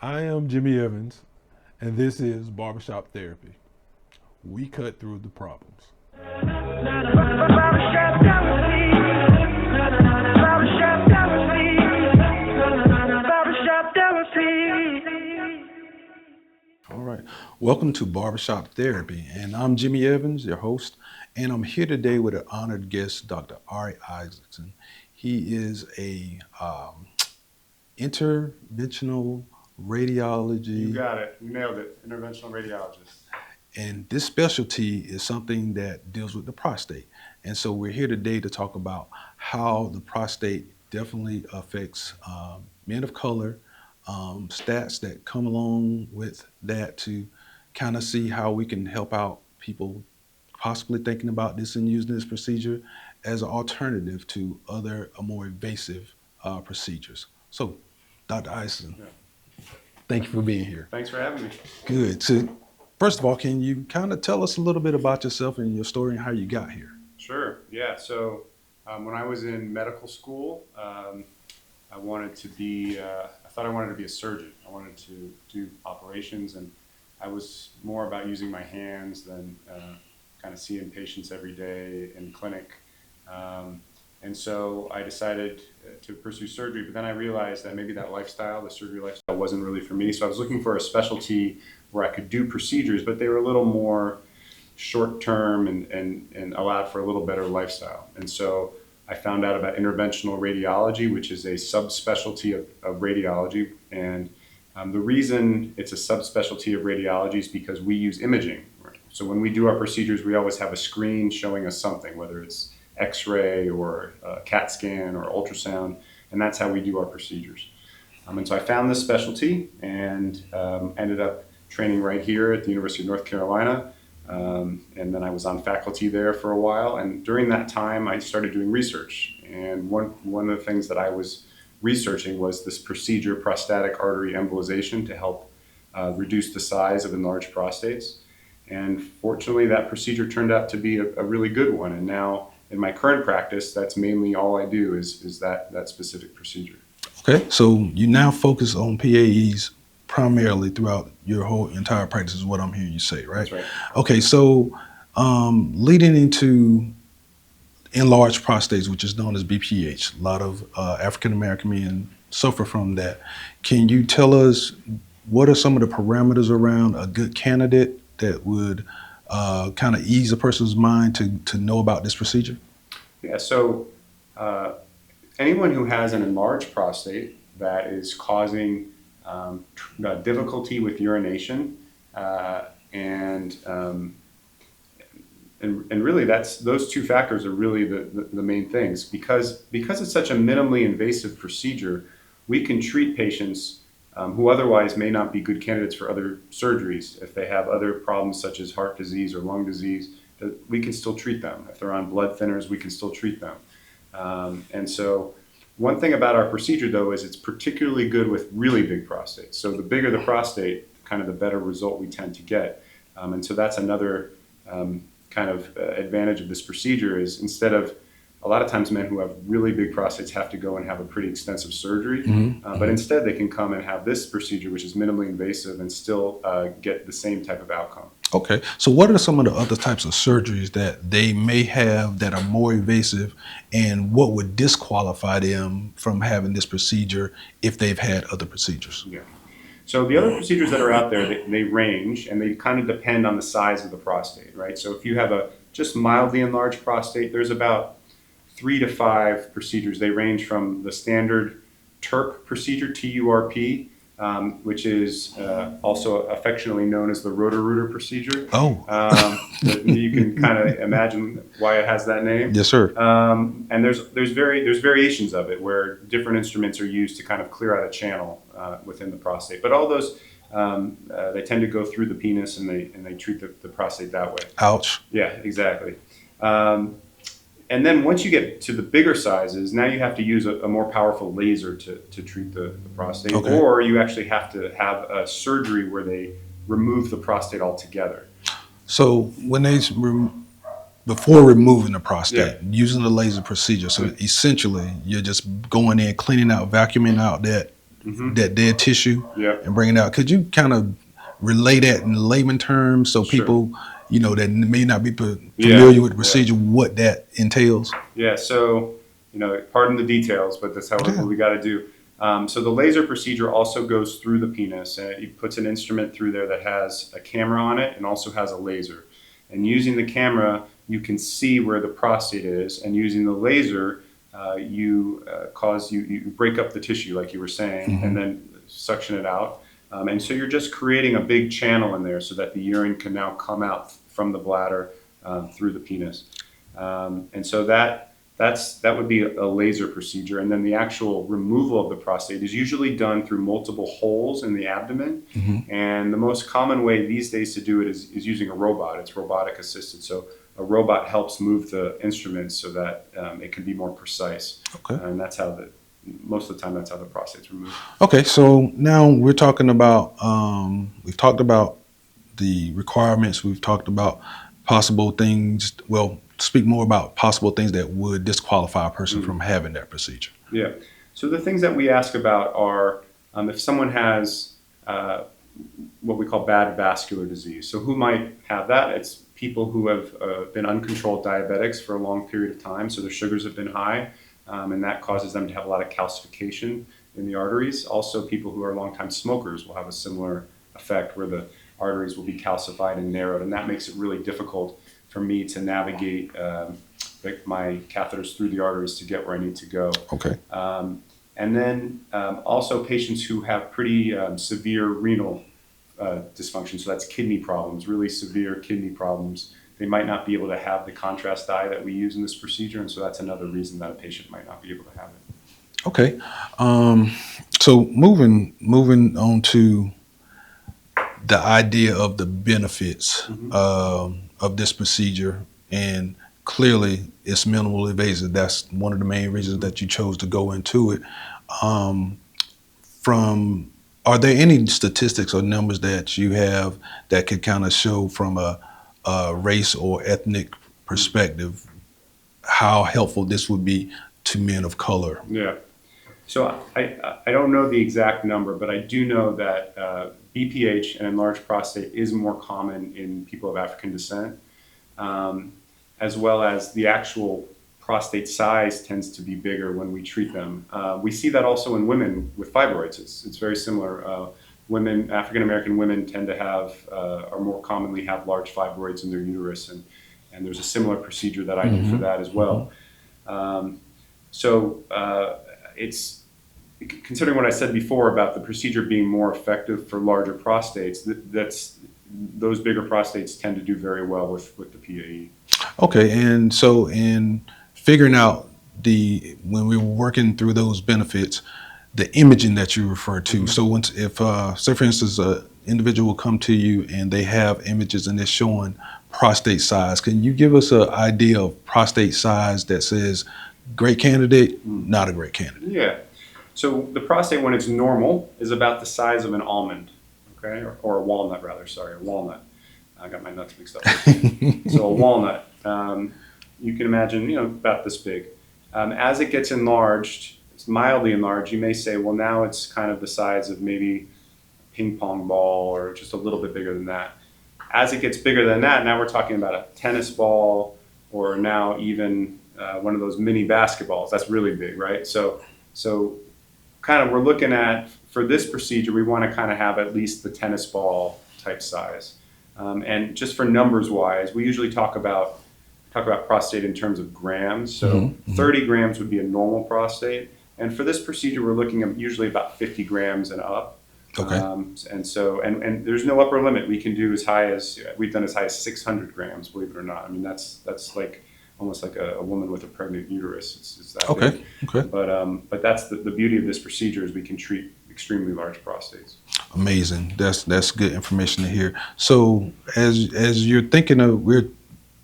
I am Jimmy Evans, and this is Barbershop Therapy. We cut through the problems. All right. Welcome to Barbershop Therapy, and I'm Jimmy Evans, your host, and I'm here today with an honored guest, Dr. Isaacson. He is a interventional radiology. You got it. You nailed it. Interventional radiologist. And this specialty is something that deals with the prostate. And so we're here today to talk about how the prostate definitely affects men of color, stats that come along with that to kind of see how we can help out people possibly thinking about this and using this procedure as an alternative to other more invasive procedures. So, Dr. Isaacson, thank you for being here. Thanks for having me. Good. So, first of all, can you kind of tell us a little bit about yourself and your story and how you got here? Sure. Yeah. So when I was in medical school, I wanted to be. I thought I wanted to be a surgeon. I wanted to do operations, and I was more about using my hands than kind of seeing patients every day in clinic. And so I decided to pursue surgery, but then I realized that maybe that lifestyle, the surgery lifestyle, wasn't really for me. So I was looking for a specialty where I could do procedures, but they were a little more short-term and allowed for a little better lifestyle. And so I found out about interventional radiology, which is a subspecialty of radiology. And the reason it's a subspecialty of radiology is because we use imaging. So when we do our procedures, we always have a screen showing us something, whether it's X-ray or CAT scan or ultrasound, and that's how we do our procedures. And so I found this specialty and ended up training right here at the University of North Carolina, and then I was on faculty there for a while, and during that time I started doing research, and one of the things that I was researching was this procedure, prostatic artery embolization, to help reduce the size of enlarged prostates. And fortunately that procedure turned out to be a really good one, and now in my current practice, that's mainly all I do is that specific procedure. Okay, so you now focus on PAEs primarily throughout your whole entire practice is what I'm hearing you say, right? That's right. Okay, so leading into enlarged prostates, which is known as BPH, a lot of African-American men suffer from that. Can you tell us what are some of the parameters around a good candidate that would kind of ease a person's mind to know about this procedure? Yeah, so anyone who has an enlarged prostate that is causing difficulty with urination, and really those two factors are really the main things. Because it's such a minimally invasive procedure, we can treat patients who otherwise may not be good candidates for other surgeries. If they have other problems such as heart disease or lung disease, we can still treat them. If they're on blood thinners, we can still treat them. And so one thing about our procedure, though, is it's particularly good with really big prostates. So the bigger the prostate, kind of the better result we tend to get. And so that's another kind of advantage of this procedure is instead of a lot of times men who have really big prostates have to go and have a pretty extensive surgery, but instead they can come and have this procedure, which is minimally invasive, and still get the same type of outcome. Okay, so what are some of the other types of surgeries that they may have that are more invasive, and what would disqualify them from having this procedure if they've had other procedures? Yeah. So the other procedures that are out there, they range, and they kind of depend on the size of the prostate, right? So if you have a just mildly enlarged prostate, there's about 3 to 5 procedures. They range from the standard TURP procedure, TURP, which is also affectionately known as the Roto-Rooter procedure. Oh. You can kind of imagine why it has that name. Yes, sir. And there's variations of it where different instruments are used to kind of clear out a channel within the prostate. But all those, they tend to go through the penis, and they treat the prostate that way. Ouch. Yeah, exactly. And then once you get to the bigger sizes, now you have to use a more powerful laser to treat the prostate, okay. Or you actually have to have a surgery where they remove the prostate altogether. So when before removing the prostate, using the laser procedure, so essentially you're just going in, cleaning out, vacuuming out that that dead tissue Yeah, and bring it out. Could you kind of relay that in layman terms so sure. people, that may not be Yeah, familiar with the yeah. procedure, what that entails? Yeah, so, pardon the details, but that's what Yeah. we got to do. So the laser procedure also goes through the penis, and it puts an instrument through there that has a camera on it and also has a laser. And using the camera, you can see where the prostate is, and using the laser, you break up the tissue, like you were saying, Hmm. and then suction it out. And so you're just creating a big channel in there so that the urine can now come out from the bladder through the penis. And so that would be a laser procedure, and then the actual removal of the prostate is usually done through multiple holes in the abdomen. Hmm. And the most common way these days to do it is using a robot. It's robotic assisted, so a robot helps move the instruments so that it can be more precise. Okay. And that's how most of the time that's how the prostate's removed. Okay. So now we're talking about, we've talked about the requirements. We've talked about possible things. Well, speak more about possible things that would disqualify a person Mm. from having that procedure. Yeah. So the things that we ask about are if someone has what we call bad vascular disease. So who might have that? It's people who have been uncontrolled diabetics for a long period of time, so their sugars have been high, and that causes them to have a lot of calcification in the arteries. Also, people who are longtime smokers will have a similar effect where the arteries will be calcified and narrowed, and that makes it really difficult for me to navigate my catheters through the arteries to get where I need to go. Okay. And then also patients who have pretty severe renal dysfunction, so that's kidney problems, really severe kidney problems. They might not be able to have the contrast dye that we use in this procedure, and so that's another reason that a patient might not be able to have it. Okay. So moving on to the idea of the benefits of this procedure, and clearly it's minimal invasive. That's one of the main reasons that you chose to go into it. Um, from Are there any statistics or numbers that you have that could kind of show from a race or ethnic perspective how helpful this would be to men of color? Yeah. So I don't know the exact number, but I do know that BPH and enlarged prostate is more common in people of African descent, as well as the actual prostate size tends to be bigger when we treat them. We see that also in women with fibroids. It's very similar. Women, African American women, tend to have or more commonly have large fibroids in their uterus, and there's a similar procedure that I do for that as well. So it's considering what I said before about the procedure being more effective for larger prostates. Those bigger prostates tend to do very well with the PAE. Okay, and so in figuring out when we were working through those benefits, the imaging that you refer to. So if say for instance, an individual will come to you and they have images and it's showing prostate size, can you give us an idea of prostate size that says great candidate, not a great candidate? Yeah. So the prostate, when it's normal, is about the size of an almond, okay, or a walnut rather. Sorry, a walnut. I got my nuts mixed up. So a walnut. You can imagine, about this big. As it gets enlarged, it's mildly enlarged. You may say, well, now it's kind of the size of maybe a ping pong ball or just a little bit bigger than that. As it gets bigger than that, now we're talking about a tennis ball or now even one of those mini basketballs. That's really big, right? So kind of we're looking at, for this procedure, we want to kind of have at least the tennis ball type size. And just for numbers wise, we usually talk about prostate in terms of grams. So 30 grams would be a normal prostate. And for this procedure, we're looking at usually about 50 grams and up. Okay. And there's no upper limit. We can do we've done as high as 600 grams, believe it or not. I mean, that's like almost like a woman with a pregnant uterus. It's that big. Okay. But that's the beauty of this procedure, is we can treat extremely large prostates. Amazing. That's good information to hear. So as we're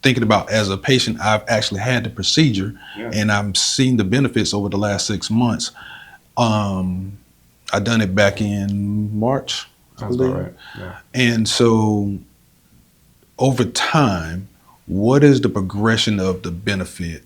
thinking about, as a patient, I've actually had the procedure, Yeah. and I'm seeing the benefits over the last 6 months. I done it back in March, I Sounds believe. about right. Yeah. And so over time, what is the progression of the benefit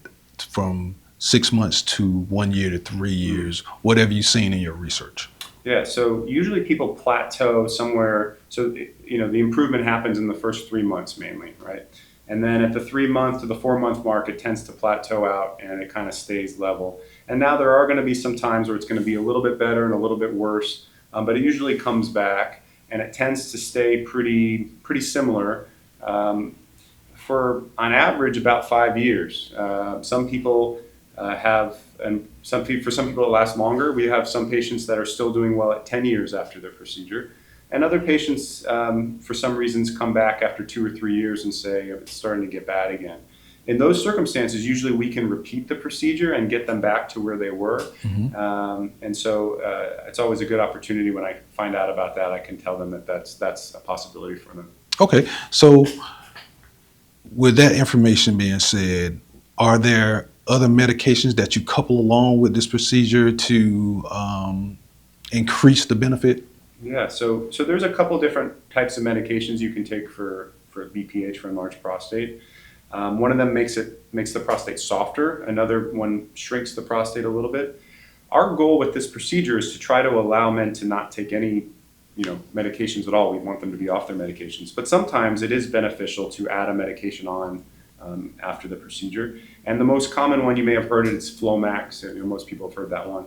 from 6 months to 1 year to 3 years, whatever you've seen in your research? Yeah, so usually people plateau somewhere. So, the improvement happens in the first 3 months mainly, right? And then at the 3 month to the 4 month mark, it tends to plateau out and it kind of stays level. And now there are going to be some times where it's going to be a little bit better and a little bit worse, but it usually comes back and it tends to stay pretty similar um, for on average about 5 years. Some people have, and for some people it lasts longer. We have some patients that are still doing well at 10 years after their procedure, and other patients, for some reasons, come back after 2 or 3 years and say it's starting to get bad again. In those circumstances, usually we can repeat the procedure and get them back to where they were. And so it's always a good opportunity when I find out about that. I can tell them that that's a possibility for them. Okay, so with that information being said, are there other medications that you couple along with this procedure to increase the benefit? Yeah, so there's a couple different types of medications you can take for BPH, for enlarged prostate. One of them makes the prostate softer. Another one shrinks the prostate a little bit. Our goal with this procedure is to try to allow men to not take any, medications at all. We want them to be off their medications, but sometimes it is beneficial to add a medication on after the procedure. And the most common one, you may have heard it, is Flomax. Most people have heard that one,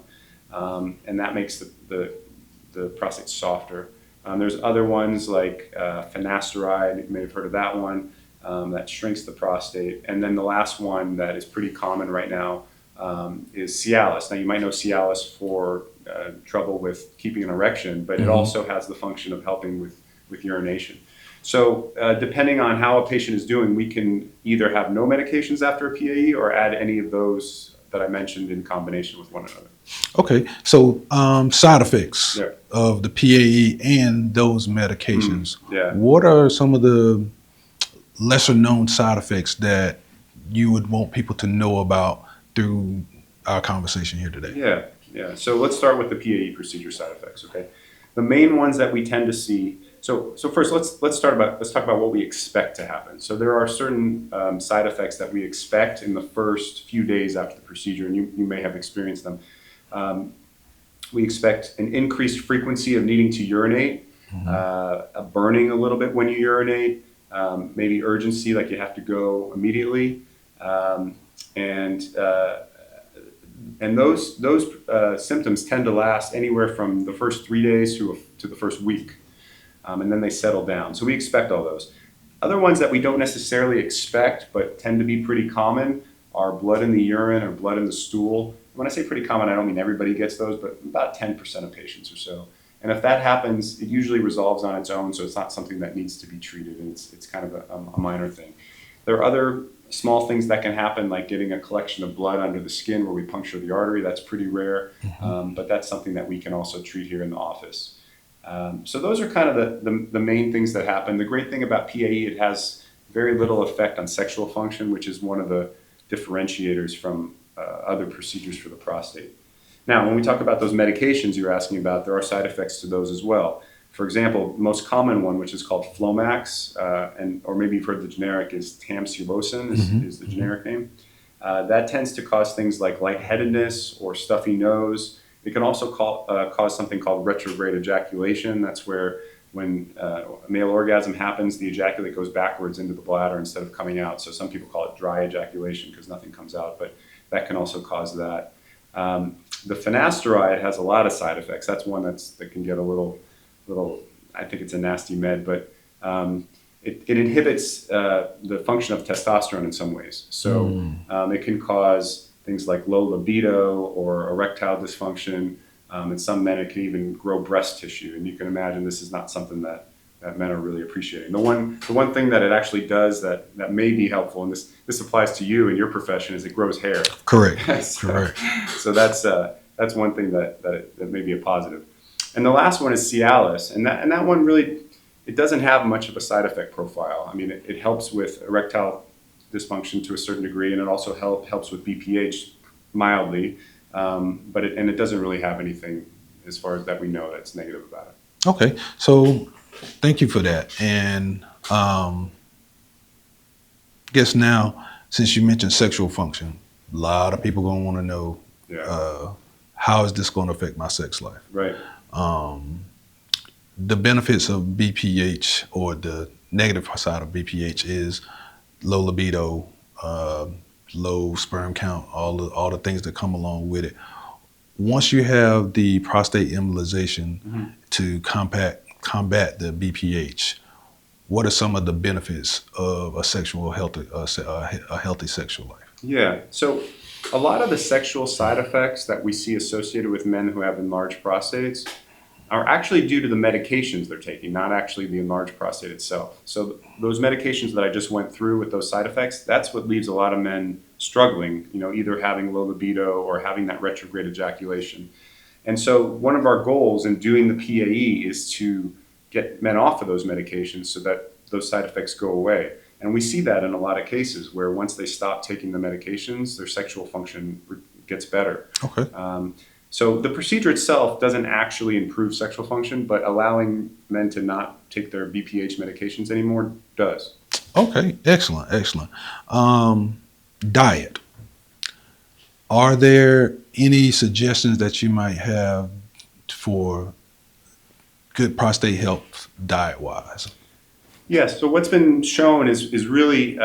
and that makes the prostate softer. There's other ones like finasteride. You may have heard of that one. That shrinks the prostate. And then the last one that is pretty common right now is Cialis. Now, you might know Cialis for trouble with keeping an erection, but it also has the function of helping with urination. So depending on how a patient is doing, we can either have no medications after a PAE or add any of those that I mentioned in combination with one another. Okay, so side effects Yeah. of the PAE and those medications. Yeah. What are some of the lesser known side effects that you would want people to know about through our conversation here today? Yeah. So let's start with the PAE procedure side effects. Okay, the main ones that we tend to see. So first, let's talk about what we expect to happen. So there are certain side effects that we expect in the first few days after the procedure, and you may have experienced them. We expect an increased frequency of needing to urinate, a burning a little bit when you urinate, maybe urgency, like you have to go immediately, and those symptoms tend to last anywhere from the first 3 days to the first week, and then they settle down. So we expect all those. Other ones that we don't necessarily expect but tend to be pretty common are blood in the urine or blood in the stool. When I say pretty common, I don't mean everybody gets those, but about 10% of patients or so. And if that happens, it usually resolves on its own, so it's not something that needs to be treated, and it's kind of a minor thing. There are other small things that can happen, like getting a collection of blood under the skin where we puncture the artery. That's pretty rare, but that's something that we can also treat here in the office. So those are kind of the main things that happen. The great thing about PAE, it has very little effect on sexual function, which is one of the differentiators from other procedures for the prostate. Now, when we talk about those medications you're asking about, there are side effects to those as well. For example, the most common one, which is called Flomax, or maybe you've heard the generic is tamsulosin is the generic name. That tends to cause things like lightheadedness or stuffy nose. It can also cause something called retrograde ejaculation. That's where when a male orgasm happens, the ejaculate goes backwards into the bladder instead of coming out. So some people call it dry ejaculation because nothing comes out, but that can also cause that. The finasteride has a lot of side effects. That's one that can get a little, I think it's a nasty med, but it inhibits the function of testosterone in some ways. So it can cause things like low libido or erectile dysfunction. In some men, it can even grow breast tissue. And you can imagine this is not something that men are really appreciating. The one thing that it actually does that may be helpful, and this applies to you in your profession, is it grows hair. Correct. Correct. So that's one thing that may be a positive. And the last one is Cialis, and that one really, it doesn't have much of a side effect profile. I mean, it helps with erectile dysfunction to a certain degree, and it also helps with BPH mildly, but it doesn't really have anything as far as that we know that's negative about it. Okay, so thank you for that. And guess now, since you mentioned sexual function, a lot of people gonna want to know, how is this going to affect my sex life? Right. The benefits of BPH, or the negative side of BPH, is low libido, uh, low sperm count, all the things that come along with it. Once you have the prostate embolization Mhm. to combat the BPH, what are some of the benefits of a healthy sexual life? Yeah. So a lot of the sexual side effects that we see associated with men who have enlarged prostates are actually due to the medications they're taking, not actually the enlarged prostate itself. So those medications that I just went through with those side effects, that's what leaves a lot of men struggling, either having low libido or having that retrograde ejaculation. And so one of our goals in doing the PAE is to get men off of those medications so that those side effects go away. And we see that in a lot of cases where once they stop taking the medications, their sexual function gets better. Okay. So the procedure itself doesn't actually improve sexual function, but allowing men to not take their BPH medications anymore does. Okay. Excellent. Excellent. Diet. Are there any suggestions that you might have for good prostate health diet wise? Yes. So what's been shown is really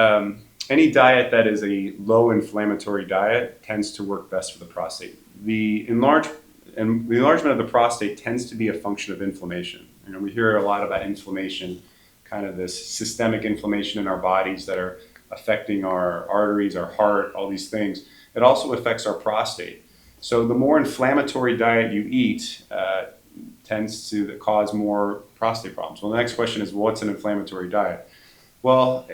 any diet that is a low inflammatory diet tends to work best for the prostate. The enlargement of the prostate tends to be a function of inflammation. We hear a lot about inflammation, kind of this systemic inflammation in our bodies that are affecting our arteries, our heart, all these things. It also affects our prostate. So the more inflammatory diet you eat tends to cause more prostate problems. Well, the next question is, what's an inflammatory diet? Well,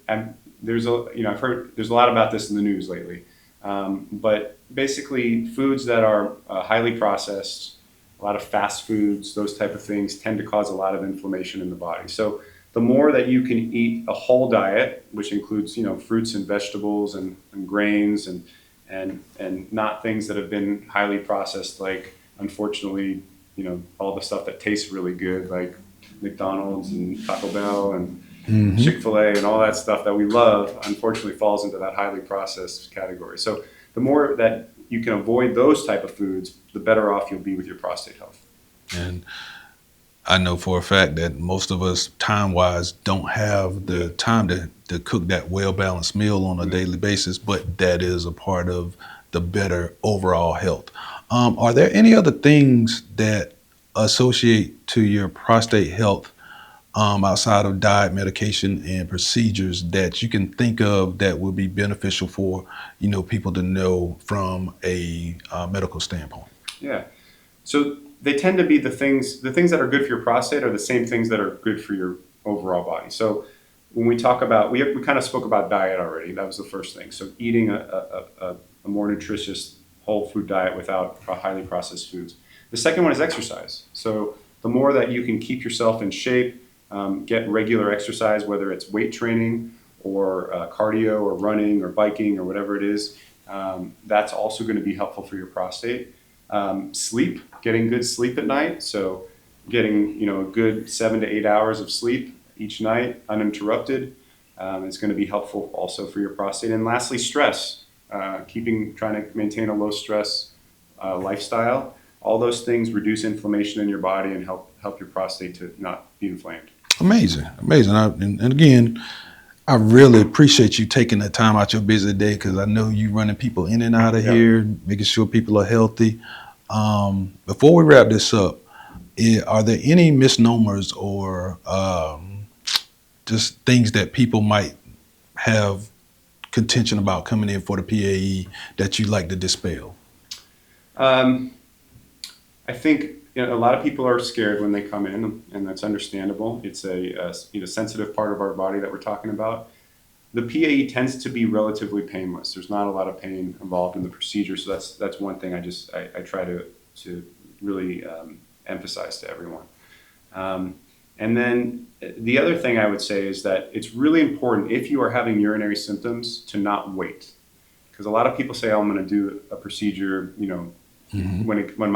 I've heard there's a lot about this in the news lately. But basically, foods that are highly processed, a lot of fast foods, those type of things tend to cause a lot of inflammation in the body. So the more that you can eat a whole diet, which includes fruits and vegetables and grains and not things that have been highly processed, like unfortunately all the stuff that tastes really good, like McDonald's and Taco Bell and Mm-hmm. Chick-fil-A and all that stuff that we love, unfortunately falls into that highly processed category. So the more that you can avoid those type of foods, the better off you'll be with your prostate health. And I know for a fact that most of us, time wise, don't have the time to cook that well balanced meal on a daily basis, but that is a part of the better overall health. Are there any other things that associate to your prostate health, outside of diet, medication, and procedures, that you can think of that would be beneficial for people to know from a medical standpoint? Yeah. So they tend to be the things that are good for your prostate are the same things that are good for your overall body. So when we talk about, we kind of spoke about diet already. That was the first thing. So eating a more nutritious whole food diet without highly processed foods. The second one is exercise. So the more that you can keep yourself in shape, get regular exercise, whether it's weight training or cardio or running or biking or whatever it is, that's also going to be helpful for your prostate. Sleep, getting good sleep at night. So getting a good 7 to 8 hours of sleep each night, uninterrupted, is going to be helpful also for your prostate. And lastly, stress. Trying to maintain a low stress lifestyle. All those things reduce inflammation in your body and help your prostate to not be inflamed. Amazing, amazing. And again, I really appreciate you taking the time out your busy day, because I know you running people in and out of Yeah. here, making sure people are healthy. Before we wrap this up, are there any misnomers or just things that people might have contention about coming in for the PAE that you'd like to dispel? Um, I think a lot of people are scared when they come in, and that's understandable. It's a sensitive part of our body that we're talking about. The PAE tends to be relatively painless. There's not a lot of pain involved in the procedure, so that's one thing I try to really emphasize to everyone. And then the other thing I would say is that it's really important, if you are having urinary symptoms, to not wait, because a lot of people say, "Oh, I'm going to do a procedure," Mm-hmm. when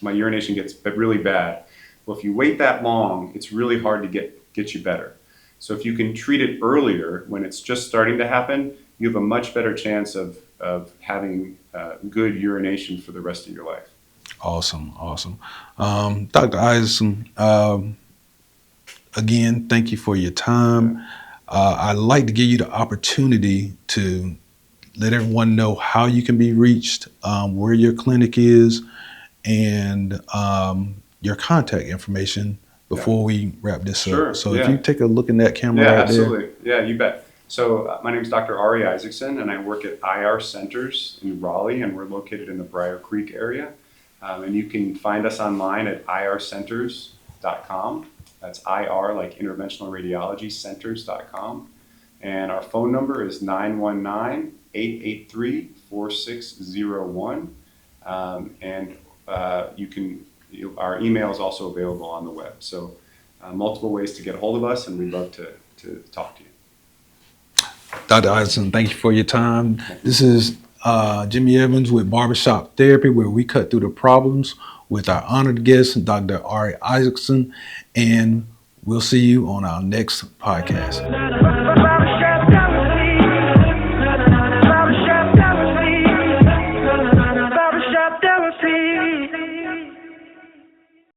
my urination gets really bad. Well, if you wait that long, it's really hard to get you better. So if you can treat it earlier, when it's just starting to happen, you have a much better chance of having good urination for the rest of your life. Awesome, awesome. Dr. Isaacson, again, thank you for your Yeah. time. I'd like to give you the opportunity to let everyone know how you can be reached, where your clinic is, and your contact information Yeah. before we wrap this up. Sure. So if you Yeah. take a look in that camera Yeah, right there. absolutely. Yeah, you bet. So my name is Dr. Ari Isaacson, and I work at IR Centers in Raleigh, and we're located in the Briar Creek area. And you can find us online at ircenters.com. That's IR, like Interventional Radiology Centers.com. And our phone number is 919-883-4601. And our email is also available on the web. So multiple ways to get a hold of us, and we'd love to talk to you. Dr. Isaacson, thank you for your time. Thank you. This is Jimmy Evans with Barbershop Therapy, where we cut through the problems with our honored guest, Dr. Ari Isaacson, and we'll see you on our next podcast.